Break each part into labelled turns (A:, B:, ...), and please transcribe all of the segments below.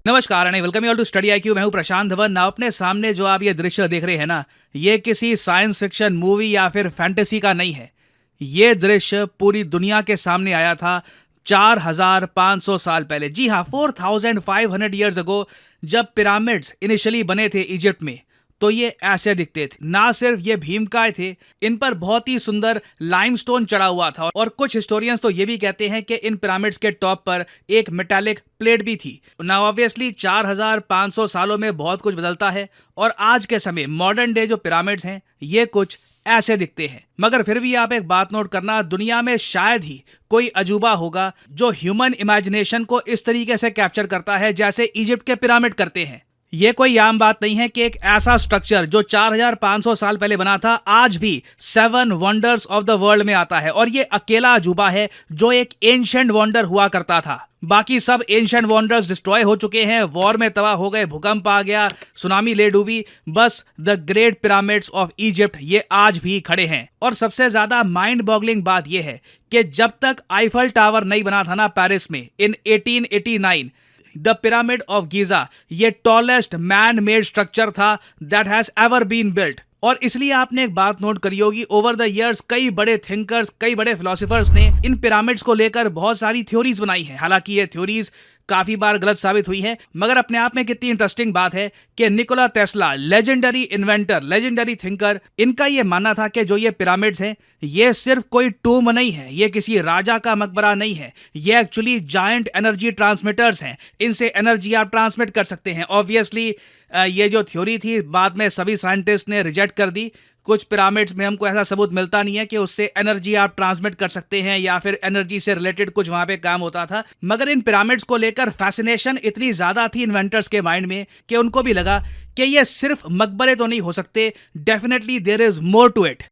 A: नमस्कार and welcome you all to Study IQ. मैं हूं प्रशांत धवन। ना अपने सामने जो आप ये दृश्य देख रहे हैं ना, ये किसी साइंस फिक्शन मूवी या फिर फैंटेसी का नहीं है। ये दृश्य पूरी दुनिया के सामने आया था 4500 साल पहले। जी हाँ, 4500 ईयर्स अगो जब पिरामिड्स इनिशियली बने थे इजिप्ट में, तो ये ऐसे दिखते थे। ना सिर्फ ये भीमकाय थे, इन पर बहुत ही सुंदर लाइमस्टोन चढ़ा हुआ था और कुछ हिस्टोरियंस तो ये भी कहते हैं कि इन पिरामिड्स के टॉप पर एक मेटालिक प्लेट भी थी। ना ऑब्वियसली 4500 सालों में बहुत कुछ बदलता है और आज के समय मॉडर्न डे जो पिरामिड्स हैं ये कुछ ऐसे दिखते हैं। मगर फिर भी आप एक बात नोट करना, दुनिया में शायद ही कोई अजूबा होगा जो ह्यूमन इमेजिनेशन को इस तरीके से कैप्चर करता है जैसे इजिप्ट के पिरामिड करते हैं। ये कोई आम बात नहीं है कि एक ऐसा स्ट्रक्चर जो 4500 साल पहले बना था आज भी 7 वंडर्स ऑफ द वर्ल्ड में आता है, और ये अकेला अजूबा है जो एक एंशिएंट वंडर हुआ करता था। बाकी सब एंशिएंट वंडर्स डिस्ट्रॉय हो चुके हैं, वॉर में तबाह हो गए, भूकंप आ गया, सुनामी ले डूबी। बस the great pyramids of Egypt ये आज भी खड़े हैं। और सबसे ज्यादा माइंड बॉगलिंग बात यह है कि जब तक आईफल टावर नहीं बना था ना पेरिस में in 1889, the pyramid of Giza ये टॉलेस्ट मैन मेड स्ट्रक्चर था that has ever been built. और इसलिए आपने एक बात नोट करी होगी, ओवर द इयर्स कई बड़े थिंकर्स, कई बड़े फिलोसोफर्स ने इन पिरामिड्स को लेकर बहुत सारी थ्योरीज बनाई हैं। हालांकि ये थ्योरीज काफी बार गलत साबित हुई है, मगर अपने आप में कितनी इंटरेस्टिंग बात है कि Nikola Tesla, legendary inventor, legendary thinker, इनका ये मानना था कि जो ये पिरामिड्स हैं ये सिर्फ कोई टूम नहीं है, ये किसी राजा का मकबरा नहीं है, ये एक्चुअली जायंट एनर्जी ट्रांसमिटर्स हैं। इनसे एनर्जी आप ट्रांसमिट कर सकते हैं। ऑब्वियसली ये जो थ्योरी थी बाद में सभी साइंटिस्ट ने रिजेक्ट कर दी। कुछ पिरामिड्स में हमको ऐसा सबूत मिलता नहीं है कि उससे एनर्जी आप ट्रांसमिट कर सकते हैं या फिर एनर्जी से रिलेटेड कुछ वहां पे काम होता था। मगर इन पिरामिड्स को लेकर फैसिनेशन इतनी ज्यादा थी इन्वेंटर्स के माइंड में कि उनको भी लगा कि ये सिर्फ मकबरे तो नहीं हो सकते, definitely there is more to it.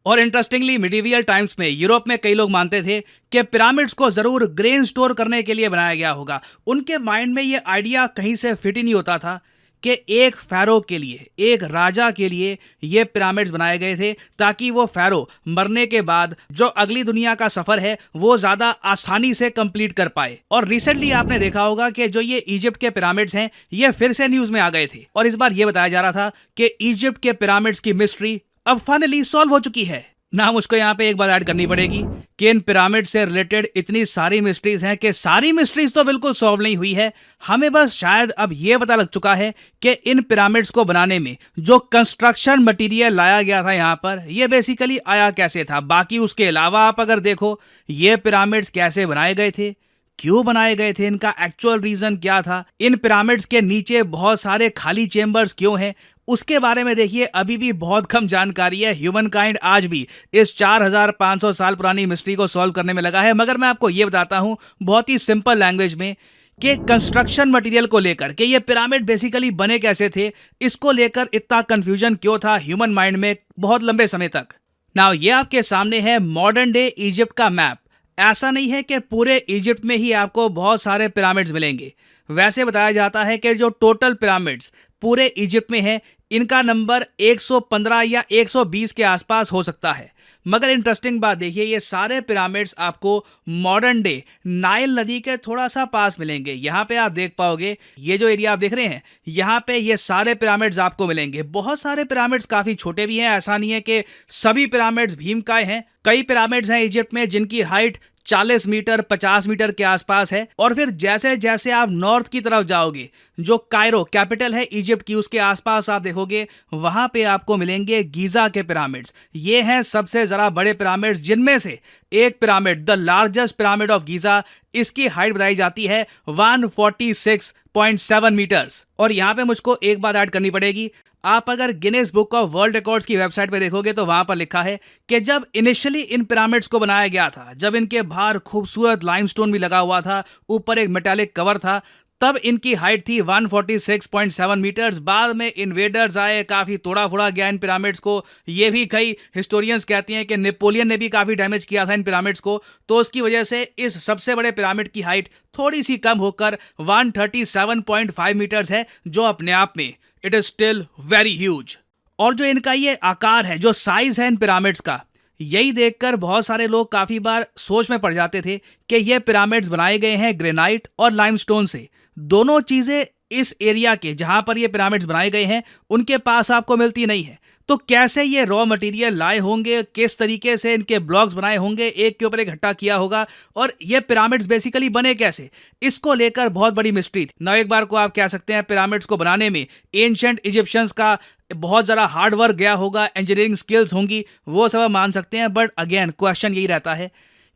A: और इंटरेस्टिंगली मिडिवियल टाइम्स में यूरोप में कई लोग मानते थे कि पिरामिड्स को जरूर ग्रेन स्टोर करने के लिए बनाया गया होगा। उनके माइंड में ये आइडिया कहीं से फिट ही नहीं होता था कि एक फैरो के लिए, एक राजा के लिए ये पिरामिड्स बनाए गए थे ताकि वो फैरो मरने के बाद जो अगली दुनिया का सफर है वो ज्यादा आसानी से कंप्लीट कर पाए। और रिसेंटली आपने देखा होगा कि जो ये इजिप्ट के पिरामिड्स हैं ये फिर से न्यूज में आ गए थे, और इस बार ये बताया जा रहा था कि इजिप्ट के पिरामिड्स की मिस्ट्री अब फाइनली सॉल्व हो चुकी है। ना मुझको यहाँ पे एक बात ऐड करनी पड़ेगी कि इन पिरामिड से रिलेटेड इतनी सारी मिस्ट्रीज हैं कि सारी मिस्ट्रीज तो बिल्कुल सॉल्व नहीं हुई है। हमें बस शायद अब ये पता लग चुका है कि इन पिरामिड्स को बनाने में जो कंस्ट्रक्शन मटेरियल लाया गया था यहाँ पर, ये बेसिकली आया कैसे था। बाकी उसके अलावा आप अगर देखो ये पिरामिड्स कैसे बनाए गए थे, क्यों बनाए गए थे, इनका एक्चुअल रीजन क्या था, इन पिरामिड्स के नीचे बहुत सारे खाली चेंबर्स क्यों हैं, उसके बारे में देखिए अभी भी बहुत कम जानकारी है। ह्यूमन काइंड आज भी इस 4500 साल पुरानी मिस्ट्री को सॉल्व करने में लगा है। मगर मैं आपको ये बताता हूं बहुत ही सिंपल लैंग्वेज में कि कंस्ट्रक्शन मटेरियल को लेकर कि ये पिरामिड बेसिकली बने कैसे थे, इसको लेकर इतना कंफ्यूजन क्यों था ह्यूमन माइंड में बहुत लंबे समय तक। नाउ ये आपके सामने है मॉडर्न डे इजिप्ट का मैप। ऐसा नहीं है कि पूरे इजिप्ट में ही आपको बहुत सारे पिरामिड्स मिलेंगे। वैसे बताया जाता है कि जो टोटल पिरामिड्स पूरे इजिप्ट में है इनका नंबर 115 या 120 के आसपास हो सकता है। मगर इंटरेस्टिंग बात देखिए, ये सारे पिरामिड्स आपको मॉडर्न डे नाइल नदी के थोड़ा सा पास मिलेंगे। यहाँ पे आप देख पाओगे, ये जो एरिया आप देख रहे हैं यहाँ पे ये सारे पिरामिड्स आपको मिलेंगे। बहुत सारे पिरामिड्स काफी छोटे भी हैं, ऐसा नहीं है कि सभी पिरामिड्स भीमकाय हैं। कई पिरामिड्स हैं इजिप्ट में जिनकी हाइट 40 मीटर 50 मीटर के आसपास है। और फिर जैसे जैसे आप नॉर्थ की तरफ जाओगे, जो कायरो कैपिटल है इजिप्ट की, उसके आसपास आप देखोगे वहां पे आपको मिलेंगे गीजा के पिरामिड्स। ये हैं सबसे जरा बड़े पिरामिड्स, जिनमें से एक pyramid the largest pyramid of Giza, इसकी हाइट बताई जाती है 146.7 मीटर्स। और यहाँ पे मुझको एक बात ऐड करनी पड़ेगी, आप अगर Guinness book of world records की वेबसाइट पे देखोगे तो वहां पर लिखा है कि जब इनिशियली इन पिरामिड्स को बनाया गया था, जब इनके बाहर खूबसूरत लाइमस्टोन भी लगा हुआ था, ऊपर एक मेटालिक कवर था, तब इनकी हाइट थी 146.7 मीटर्स। बाद में इन्वेडर्स आए, काफी तोड़ा फोड़ा गया इन पिरामिड्स को। ये भी कई हिस्टोरियंस कहते हैं कि नेपोलियन ने भी काफी डैमेज किया था इन पिरामिड्स को, तो उसकी वजह से इस सबसे बड़े पिरामिड की हाइट थोड़ी सी कम होकर 137.5 मीटर्स है, जो अपने आप में it is still very huge. और जो इनका ये आकार है, जो साइज है इन पिरामिड्स का, यही देखकर बहुत सारे लोग काफी बार सोच में पड़ जाते थे कि ये पिरामिड्स बनाए गए हैं ग्रेनाइट और लाइमस्टोन से। दोनों चीजें इस एरिया के जहां पर ये पिरामिड्स बनाए गए हैं उनके पास आपको मिलती नहीं है। तो कैसे ये रॉ मटेरियल लाए होंगे, किस तरीके से इनके ब्लॉक्स बनाए होंगे, एक के ऊपर एक इकट्ठा किया होगा, और ये पिरामिड्स बेसिकली बने कैसे, इसको लेकर बहुत बड़ी मिस्ट्री थी ना। एक बार को आप कह सकते हैं पिरामिड्स को बनाने में एंशिएंट इजिप्शियंस का बहुत ज़्यादा हार्ड वर्क गया होगा, इंजीनियरिंग स्किल्स होंगी, वो सब मान सकते हैं। बट अगेन क्वेश्चन यही रहता है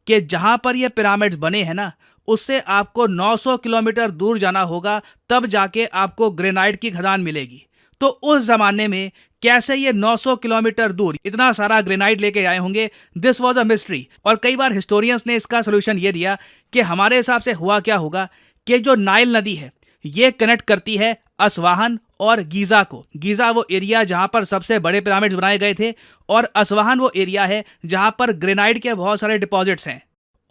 A: कि जहां पर ये पिरामिड्स बने हैं ना, उससे आपको 900 किलोमीटर दूर जाना होगा, तब जाके आपको ग्रेनाइट की खदान मिलेगी। तो उस जमाने में कैसे ये 900 किलोमीटर दूर इतना सारा ग्रेनाइट लेके आए होंगे, दिस वाज अ मिस्ट्री। और कई बार हिस्टोरियंस ने इसका सोल्यूशन ये दिया कि हमारे हिसाब से हुआ क्या होगा कि जो नाइल नदी है ये कनेक्ट करती है असवाहन और गीजा को। गीजा वो एरिया जहां पर सबसे बड़े पिरामिड्स बनाए गए थे, और असवाहन वो एरिया है जहां पर ग्रेनाइट के बहुत सारे डिपॉजिट्स हैं।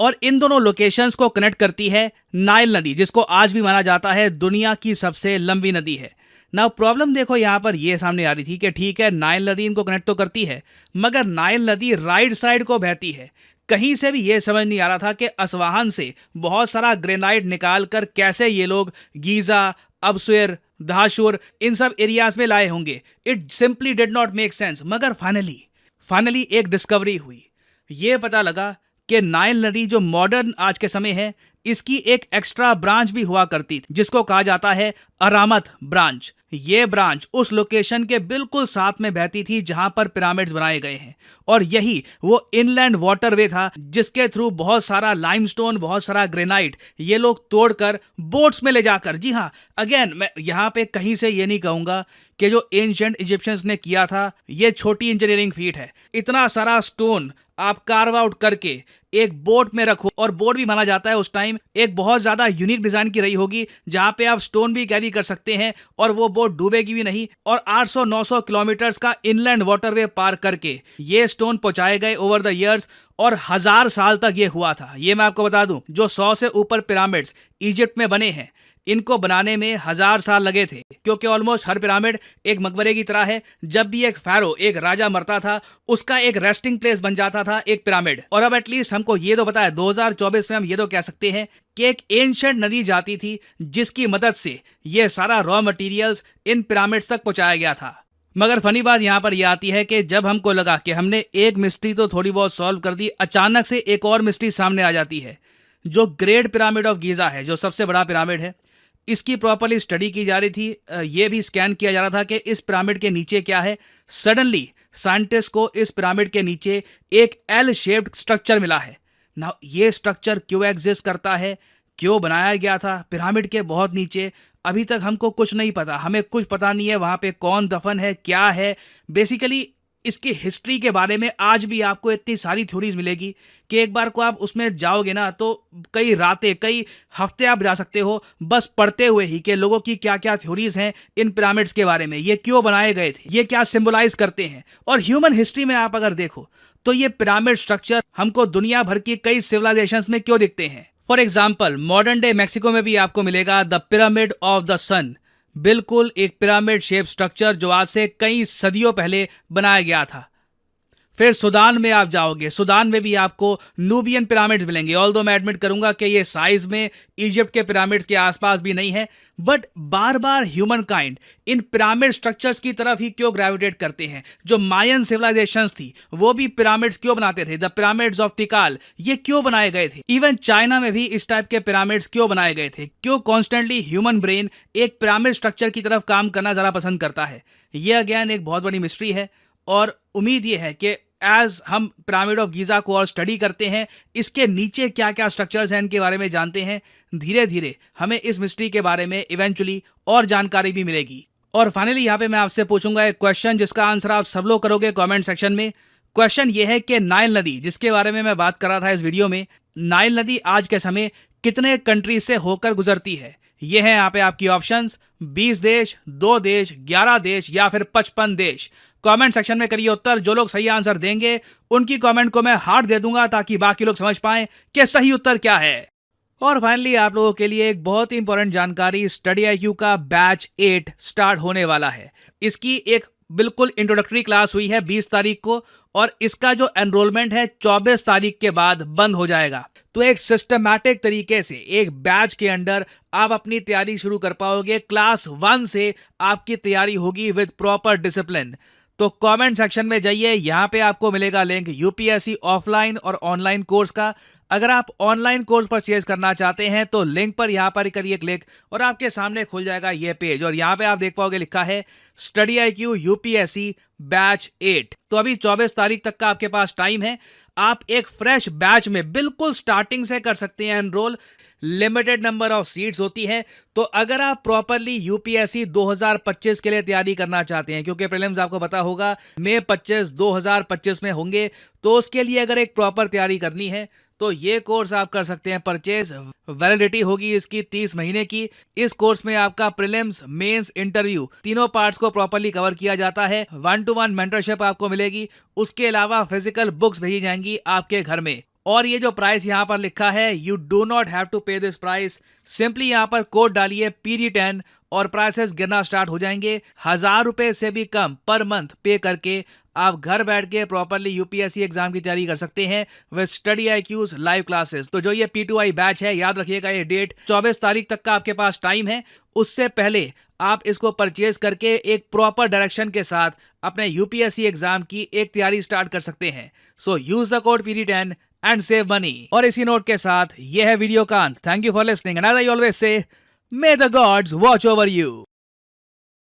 A: और इन दोनों लोकेशंस को कनेक्ट करती है नाइल नदी, जिसको आज भी माना जाता है दुनिया की सबसे लंबी नदी है। ना प्रॉब्लम देखो यहां पर ये सामने आ रही थी कि ठीक है नाइल नदी इनको कनेक्ट तो करती है, मगर नाइल नदी राइट साइड को बहती है। कहीं से भी ये समझ नहीं आ रहा था कि असवाहन से बहुत सारा ग्रेनाइट निकाल कर कैसे ये लोग गीजा, अबसुएर, दाशुर इन सब एरियाज में लाए होंगे। It simply did not make sense. मगर फाइनली एक डिस्कवरी हुई। ये पता लगा कि नाइल नदी जो मॉडर्न आज के समय है, इसकी एक एक्स्ट्रा ब्रांच भी हुआ करती थी जिसको कहा जाता है अरामत ब्रांच। ये ब्रांच उस लोकेशन के बिल्कुल साथ में बहती थी जहां पर पिरामिड्स बनाए गए हैं, और यही वो इनलैंड वाटरवे था जिसके थ्रू बहुत सारा लाइमस्टोन, बहुत सारा ग्रेनाइट ये लोग तोड़कर बोट्स में ले जाकर, जी हाँ, अगेन मैं यहां पे कहीं से ये नहीं कहूंगा कि जो एंशिएंट इजिप्शियंस ने किया था ये छोटी इंजीनियरिंग फीट है। इतना सारा स्टोन आप कार्व आउट करके एक बोट में रखो, और बोट भी माना जाता है उस टाइम एक बहुत ज्यादा यूनिक डिजाइन की रही होगी जहां पे आप स्टोन भी कैरी कर सकते हैं और वो बोट डूबेगी भी नहीं। और 800-900 किलोमीटर्स का इनलैंड वाटरवे पार करके ये स्टोन पहुंचाए गए ओवर द ईयर्स, और 1000 साल तक ये हुआ था। ये मैं आपको बता दूं, जो 100 से ऊपर पिरामिड्स इजिप्ट में बने हैं इनको बनाने में 1000 साल लगे थे, क्योंकि ऑलमोस्ट हर पिरामिड एक मकबरे की तरह है। जब भी एक फैरो, एक राजा मरता था, उसका एक रेस्टिंग प्लेस बन जाता था एक पिरामिड। और अब एटलीस्ट हमको ये तो पता है 2024 में हम ये तो कह सकते हैं कि एक एंशिएंट नदी जाती थी जिसकी मदद से ये सारा रॉ मटेरियल्स इन पिरामिड्स तक पहुंचाया गया था। मगर फनी बात यहां पर यह आती है कि जब हमको लगा कि हमने एक मिस्ट्री तो थोड़ी बहुत सॉल्व कर दी, अचानक से एक और मिस्ट्री सामने आ जाती है। जो ग्रेट पिरामिड ऑफ गीजा है, जो सबसे बड़ा पिरामिड है, इसकी प्रॉपर्ली स्टडी की जा रही थी। ये भी स्कैन किया जा रहा था कि इस पिरामिड के नीचे क्या है। सडनली साइंटिस्ट को इस पिरामिड के नीचे एक एल शेप्ड स्ट्रक्चर मिला है। ना ये स्ट्रक्चर क्यों एग्जिस्ट करता है, क्यों बनाया गया था पिरामिड के बहुत नीचे, अभी तक हमको कुछ नहीं पता। हमें कुछ पता नहीं है वहां पे कौन दफन है, क्या है। बेसिकली इसकी हिस्ट्री के बारे में आज भी आपको इतनी सारी थ्योरीज मिलेगी कि एक बार को आप उसमें जाओगे ना तो कई रातें, कई हफ्ते आप जा सकते हो बस पढ़ते हुए ही कि लोगों की क्या क्या थ्योरीज हैं इन पिरामिड्स के बारे में, ये क्यों बनाए गए थे, ये क्या सिंबलाइज करते हैं। और ह्यूमन हिस्ट्री में आप अगर देखो तो ये पिरामिड स्ट्रक्चर हमको दुनिया भर की कई सिविलाइजेशंस में क्यों दिखते हैं। For example modern day Mexico में भी आपको मिलेगा द पिरामिड ऑफ द सन, बिल्कुल एक पिरामिड शेप स्ट्रक्चर जो आज से कई सदियों पहले बनाया गया था। फिर सूडान में आप जाओगे, सूडान में भी आपको नूबियन पिरामिड्स मिलेंगे। ऑल्दो मैं एडमिट करूंगा कि ये साइज में इजिप्ट के पिरामिड्स के आसपास भी नहीं है, but bar bar human kind in pyramid structures की तरफ ही क्यों ग्रेविटेट करते हैं। जो मायन सिविलाइजेशंस थी वो भी पिरामिड्स क्यों बनाते थे, द पिरामिड्स ऑफ तिकाल ये क्यों बनाए गए थे। इवन चाइना में भी इस टाइप के पिरामिड्स क्यों बनाए गए थे, क्यों कॉन्स्टेंटली ह्यूमन ब्रेन एक पिरामिड स्ट्रक्चर की तरफ काम करना ज़्यादा पसंद करता है। यह अगेन एक बहुत बड़ी मिस्ट्री है, और उम्मीद ये है कि एज हम पिरामिड ऑफ गीजा को और स्टडी करते हैं, इसके नीचे क्या क्या स्ट्रक्चर्स हैं इनके बारे में जानते हैं, धीरे धीरे हमें इस मिस्ट्री के बारे में इवेंचुअली और जानकारी भी मिलेगी। और फाइनली यहाँ पे मैं आपसे पूछूंगा एक क्वेश्चन जिसका आंसर आप सब लोग करोगे कमेंट सेक्शन में। क्वेश्चन ये है कि नाइल नदी जिसके बारे में मैं बात कर रहा था इस वीडियो में, नाइल नदी आज के समय कितने कंट्री से होकर गुजरती है। ये है यहाँ पे आपकी ऑप्शंस, 20 देश, 2 देश, 11 देश या फिर 55 देश। कमेंट सेक्शन में करिए उत्तर। जो लोग सही आंसर देंगे उनकी कमेंट को मैं हार्ट दे दूंगा ताकि बाकी लोग समझ पाएं कि सही उत्तर क्या है। और फाइनली आप लोगों के लिए एक बहुत ही इंपॉर्टेंट जानकारी, स्टडी IQ का बैच 8 स्टार्ट होने वाला है। इसकी एक बिल्कुल इंट्रोडक्टरी क्लास हुई है 20 तारीख को, और इसका जो एनरोलमेंट है 24 तारीख के बाद बंद हो जाएगा। तो एक सिस्टमैटिक तरीके से एक बैच के अंडर आप अपनी तैयारी शुरू कर पाओगे। क्लास 1 से आपकी तैयारी होगी विद प्रॉपर डिसिप्लिन। तो कमेंट सेक्शन में जाइए, यहां पे आपको मिलेगा लिंक यूपीएससी ऑफलाइन और ऑनलाइन कोर्स का। अगर आप ऑनलाइन कोर्स परचेज करना चाहते हैं तो लिंक पर यहां पर करिए क्लिक और आपके सामने खुल जाएगा ये पेज, और यहां पे आप देख पाओगे लिखा है स्टडी IQ यूपीएससी बैच 8। तो अभी 24 तारीख तक का आपके पास टाइम है। आप एक फ्रेश बैच में बिल्कुल स्टार्टिंग से कर सकते हैं enrol. Limited number of seats होती है। तो अगर आप प्रॉपरली यूपीएससी 2025 के लिए तैयारी करना चाहते हैं, क्योंकि प्रीलिम्स आपको पता होगा मई 25 2025 में होंगे, तो उसके लिए अगर एक प्रॉपर तैयारी करनी है तो ये कोर्स आप कर सकते हैं परचेज। वैलिडिटी होगी इसकी 30 महीने की। इस कोर्स में आपका प्रीलिम्स, मेंस, इंटरव्यू तीनों पार्ट्स को प्रॉपर्ली कवर किया जाता है। 1-to-1 मेंटरशिप आपको मिलेगी। उसके अलावा फिजिकल बुक्स भेजी जाएंगी आपके घर में। और ये जो प्राइस यहाँ पर लिखा है, you do not have to pay this price. Simply यहाँ पर कोड डालिए PD10 और प्राइसेस गिरना स्टार्ट हो जाएंगे। 1000 रुपए से भी कम पर मंथ पे करके आप घर बैठ के प्रॉपरली यूपीएससी एग्जाम की तैयारी कर सकते हैं with study IQs live classes. तो जो ये P2I बैच है, याद रखिएगा ये डेट 24 तारीख तक का आपके पास टाइम है। उससे पहले आप इसको परचेज करके एक प्रॉपर डायरेक्शन के साथ अपने यूपीएससी एग्जाम की एक तैयारी स्टार्ट कर सकते हैं। So use the code PD10 and save money. और इसी नोट के साथ ये है वीडियो का अंत। Thank you for listening and as I always say, may the gods watch over you.